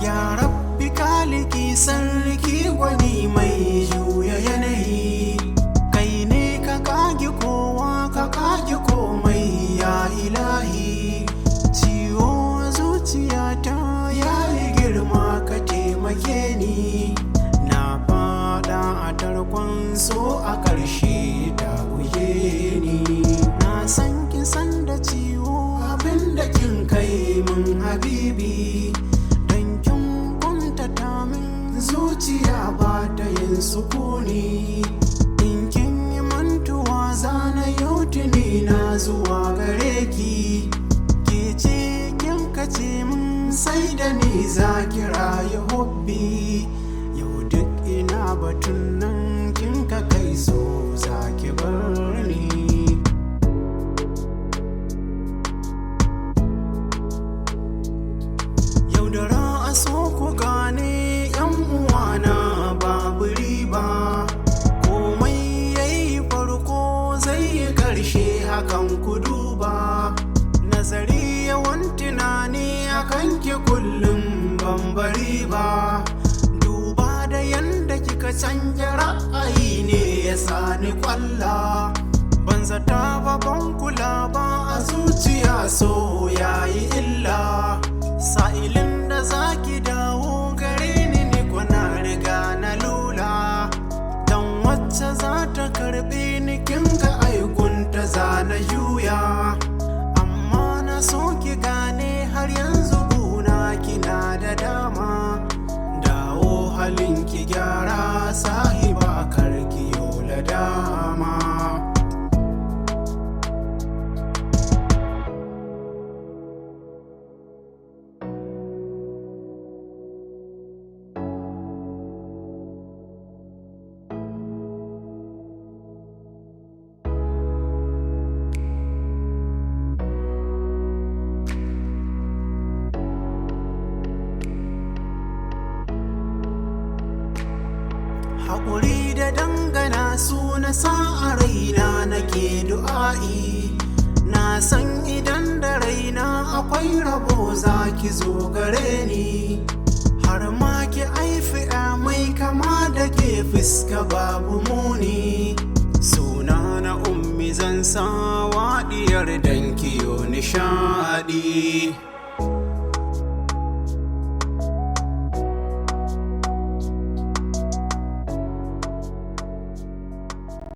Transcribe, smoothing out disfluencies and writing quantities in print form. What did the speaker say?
Ya Rabbi kaliki sarki gwani mai juya yanayi, kai ne ka kage kowa ka kage komai ya ilahi. Ciwo zuciyata ya yi girma ka taimake ni, na fada a tarkon so a ƙarshe ta guje ni. Na san kin san da ciwo abinda kin kai min habibi, dan kin kuntata min zuciya ba ta yin sukuni. In kin yi mantuwa zana yau tuni na zuwa gare ki, ke ce kin kace min sai da ni za ki rayu hobbi. Yau duk ina batun nan kin ka kai so za ki bar ni. Yaudara a so ku gane yan uwana babu riba, komai yayi farko zai yi ƙarshe hakan ku duba. Nazari yawan tunani akan ki kullum ban bari ba, duba da yanda kika canja ra'ayi ne ya sani kwalla. Ban zata ba ban kula ba a zuciya so yayi illa, sa'ilin da zaki dawo gare ni ni kuna riga na lula. Dan wacce za ta karbe ni kin ga aikunta za na juya, amma na so ki gane har yanzu guna kina da dama. Dawo halin ki gyara sahiba karki yola dama. Haƙuri da dangana su na sa a raina nake du'a'i, na san idan da raina akwai rabo za ki zo gare ni. Har ma ki aifi mai kama da ke fuska babu muni, suna na ummi zan sa waɗiyar danki yo nishaɗi.